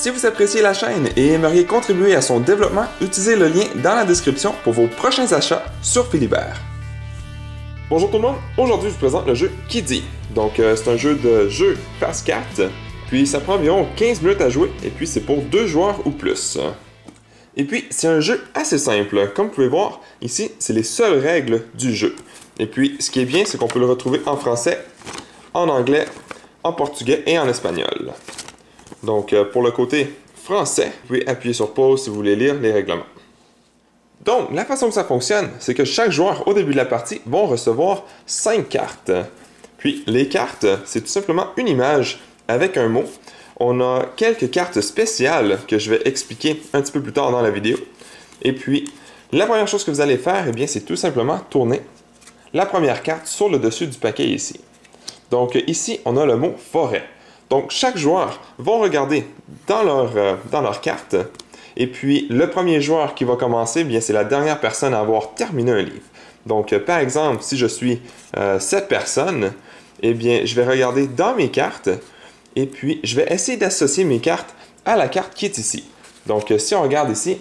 Si vous appréciez la chaîne et aimeriez contribuer à son développement, utilisez le lien dans la description pour vos prochains achats sur Philibert. Bonjour tout le monde, aujourd'hui je vous présente le jeu Qui dit. Donc c'est un jeu de jeu passe-carte, puis ça prend environ 15 minutes à jouer, et puis c'est pour 2 joueurs ou plus. Et puis c'est un jeu assez simple, comme vous pouvez voir, ici c'est les seules règles du jeu. Et puis ce qui est bien, c'est qu'on peut le retrouver en français, en anglais, en portugais et en espagnol. Donc pour le côté français, vous pouvez appuyer sur pause si vous voulez lire les règlements. Donc, la façon que ça fonctionne, c'est que chaque joueur, au début de la partie, va recevoir 5 cartes. Puis, les cartes, c'est tout simplement une image avec un mot. On a quelques cartes spéciales que je vais expliquer un petit peu plus tard dans la vidéo. Et puis, la première chose que vous allez faire, eh bien, c'est tout simplement tourner la première carte sur le dessus du paquet ici. Donc, ici, on a le mot « forêt ». Donc, chaque joueur va regarder dans leur carte. Et puis, le premier joueur qui va commencer, bien, c'est la dernière personne à avoir terminé un livre. Donc, par exemple, si je suis cette personne, eh bien, je vais regarder dans mes cartes et puis je vais essayer d'associer mes cartes à la carte qui est ici. Donc, si on regarde ici,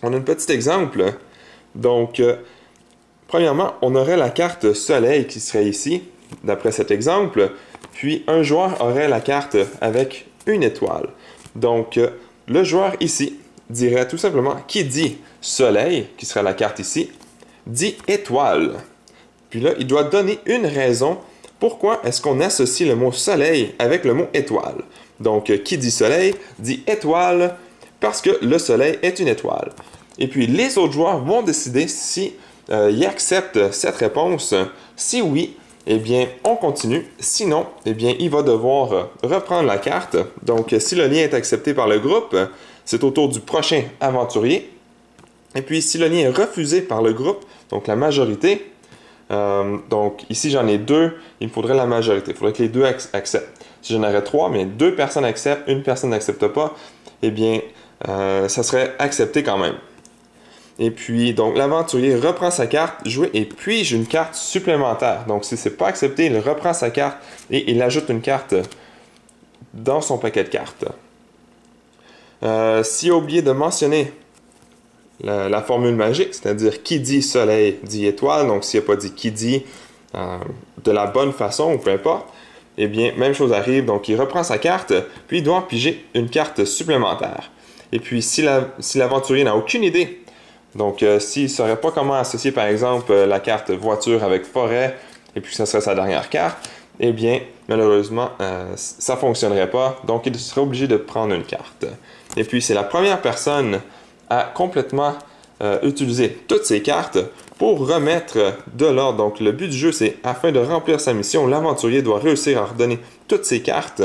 on a un petit exemple. Donc, premièrement, on aurait la carte Soleil qui serait ici, d'après cet exemple. Puis, un joueur aurait la carte avec une étoile. Donc, le joueur ici dirait tout simplement qui dit soleil, qui serait la carte ici, dit étoile. Puis là, il doit donner une raison pourquoi est-ce qu'on associe le mot soleil avec le mot étoile. Donc, qui dit soleil dit étoile parce que le soleil est une étoile. Et puis, les autres joueurs vont décider si ils acceptent cette réponse. Si oui, eh bien, on continue. Sinon, eh bien, il va devoir reprendre la carte. Donc, si le lien est accepté par le groupe, c'est au tour du prochain aventurier. Et puis, si le lien est refusé par le groupe, donc la majorité, donc ici j'en ai 2, il me faudrait la majorité. Il faudrait que les 2 acceptent. Si j'en aurais 3, mais 2 personnes acceptent, une personne n'accepte pas, eh bien, ça serait accepté quand même. Et puis, donc, l'aventurier reprend sa carte, jouer, et puis j'ai une carte supplémentaire. Donc, si ce n'est pas accepté, il reprend sa carte et il ajoute une carte dans son paquet de cartes. S'il a oublié de mentionner la formule magique, c'est-à-dire qui dit soleil dit étoile, donc s'il n'a pas dit qui dit de la bonne façon, ou peu importe, eh bien, même chose arrive, donc il reprend sa carte, puis il doit en piger une carte supplémentaire. Et puis, si l'aventurier n'a aucune idée, donc, s'il ne saurait pas comment associer, par exemple, la carte voiture avec forêt, et puis ça serait sa dernière carte, eh bien, malheureusement, ça ne fonctionnerait pas. Donc, il serait obligé de prendre une carte. Et puis, c'est la première personne à complètement utiliser toutes ses cartes pour remettre de l'ordre. Donc, le but du jeu, c'est, afin de remplir sa mission, l'aventurier doit réussir à redonner toutes ses cartes.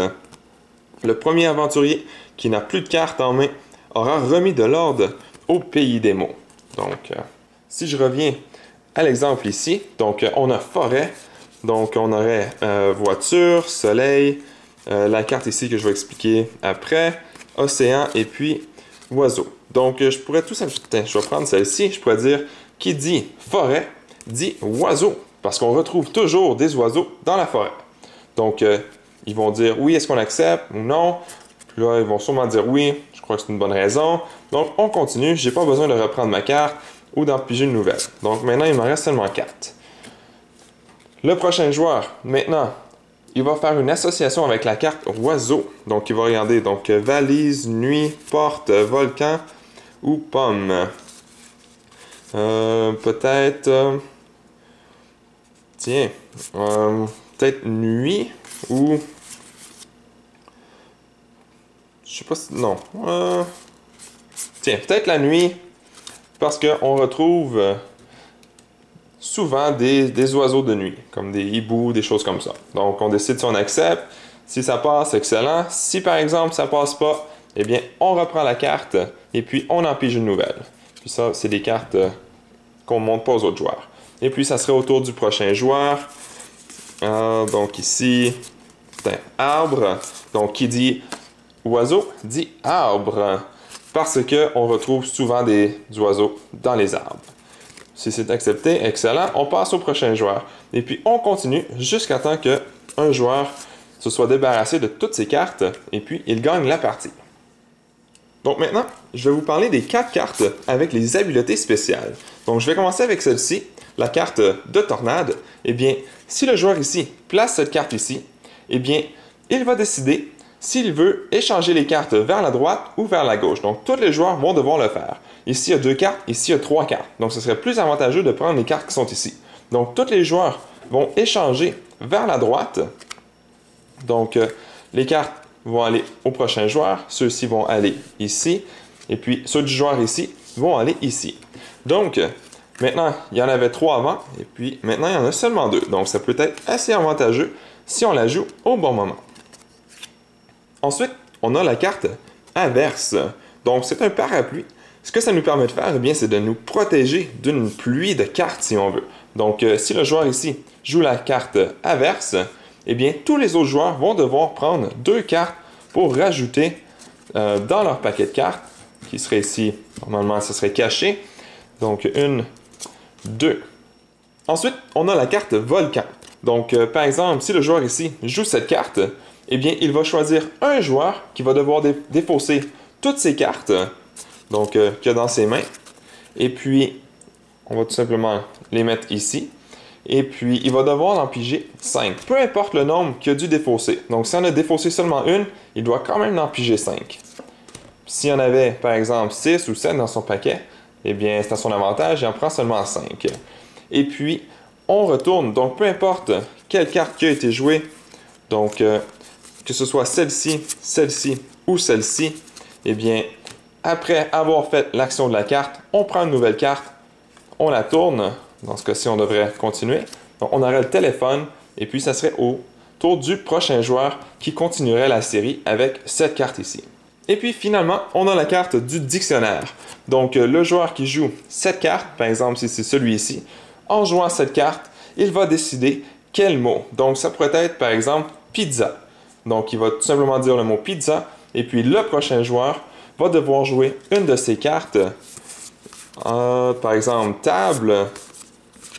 Le premier aventurier qui n'a plus de cartes en main aura remis de l'ordre au pays des mots. Donc, si je reviens à l'exemple ici, donc on a forêt, donc on aurait voiture, soleil, la carte ici que je vais expliquer après, océan et puis oiseau. Donc, je pourrais tout simplement, je vais prendre celle-ci, je pourrais dire qui dit forêt dit oiseau, parce qu'on retrouve toujours des oiseaux dans la forêt. Donc, ils vont dire oui, est-ce qu'on accepte ou non? Puis là, ils vont sûrement dire oui, je crois que c'est une bonne raison. Donc, on continue. Je n'ai pas besoin de reprendre ma carte ou d'en piger une nouvelle. Donc, maintenant, il m'en reste seulement 4. Le prochain joueur, maintenant, il va faire une association avec la carte oiseau. Donc, il va regarder donc valise, nuit, porte, volcan ou pomme. Peut-être... tiens, peut-être nuit ou... Je sais pas si... Non. Tiens, peut-être la nuit, parce qu'on retrouve souvent des oiseaux de nuit, comme des hiboux, des choses comme ça. Donc, on décide si on accepte. Si ça passe, excellent. Si, par exemple, ça passe pas, eh bien, on reprend la carte et puis on en pige une nouvelle. Puis ça, c'est des cartes qu'on ne montre pas aux autres joueurs. Et puis, ça serait au tour du prochain joueur. Donc, ici, arbre. Donc, qui dit... oiseau dit arbre, parce qu'on retrouve souvent des oiseaux dans les arbres. Si c'est accepté, excellent, on passe au prochain joueur. Et puis on continue jusqu'à temps qu'un joueur se soit débarrassé de toutes ses cartes et puis il gagne la partie. Donc maintenant, je vais vous parler des 4 cartes avec les habiletés spéciales. Donc je vais commencer avec celle-ci, la carte de tornade. Eh bien, si le joueur ici place cette carte ici, eh bien, il va décider s'il veut échanger les cartes vers la droite ou vers la gauche. Donc tous les joueurs vont devoir le faire. Ici, il y a 2 cartes, ici, il y a 3 cartes. Donc ce serait plus avantageux de prendre les cartes qui sont ici. Donc tous les joueurs vont échanger vers la droite. Donc les cartes vont aller au prochain joueur, ceux-ci vont aller ici, et puis ceux du joueur ici vont aller ici. Donc, maintenant, il y en avait 3 avant, et puis maintenant, il y en a seulement 2. Donc, ça peut être assez avantageux si on la joue au bon moment. Ensuite, on a la carte inverse. Donc, c'est un parapluie. Ce que ça nous permet de faire, eh bien, c'est de nous protéger d'une pluie de cartes, si on veut. Donc, si le joueur ici joue la carte inverse, eh bien, tous les autres joueurs vont devoir prendre 2 cartes pour rajouter dans leur paquet de cartes, qui serait ici, normalement, ce serait caché. Donc, 1, 2. Ensuite, on a la carte volcan. Donc, par exemple, si le joueur ici joue cette carte, eh bien, il va choisir un joueur qui va devoir défausser toutes ses cartes, donc, qu'il a dans ses mains. Et puis, on va tout simplement les mettre ici. Et puis, il va devoir en piger 5. Peu importe le nombre qu'il a dû défausser. Donc, si on a défaussé seulement une, il doit quand même en piger 5. S'il y en avait, par exemple, 6 ou 7 dans son paquet, eh bien, c'est à son avantage, il en prend seulement 5. Et puis, on retourne. Donc, peu importe quelle carte qui a été jouée, donc, que ce soit celle-ci, celle-ci ou celle-ci, eh bien, après avoir fait l'action de la carte, on prend une nouvelle carte, on la tourne. Dans ce cas-ci, on devrait continuer. Donc, on aurait le téléphone et puis ça serait au tour du prochain joueur qui continuerait la série avec cette carte ici. Et puis finalement, on a la carte du dictionnaire. Donc, le joueur qui joue cette carte, par exemple si c'est celui-ci, en jouant cette carte, il va décider quel mot. Donc, ça pourrait être par exemple pizza. Donc, il va tout simplement dire le mot pizza et puis le prochain joueur va devoir jouer une de ces cartes. Par exemple, table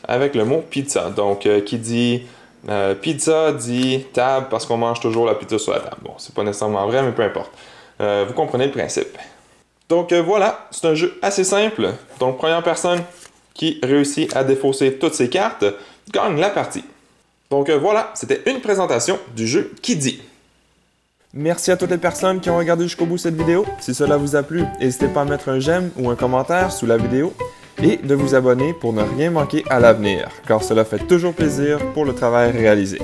avec le mot pizza. Donc, qui dit pizza dit table parce qu'on mange toujours la pizza sur la table. Bon, c'est pas nécessairement vrai, mais peu importe. Vous comprenez le principe. Donc, voilà, c'est un jeu assez simple. Donc, première personne qui réussit à défausser toutes ses cartes gagne la partie. Donc, voilà, c'était une présentation du jeu Qui dit. Merci à toutes les personnes qui ont regardé jusqu'au bout cette vidéo. Si cela vous a plu, n'hésitez pas à mettre un j'aime ou un commentaire sous la vidéo et de vous abonner pour ne rien manquer à l'avenir, car cela fait toujours plaisir pour le travail réalisé.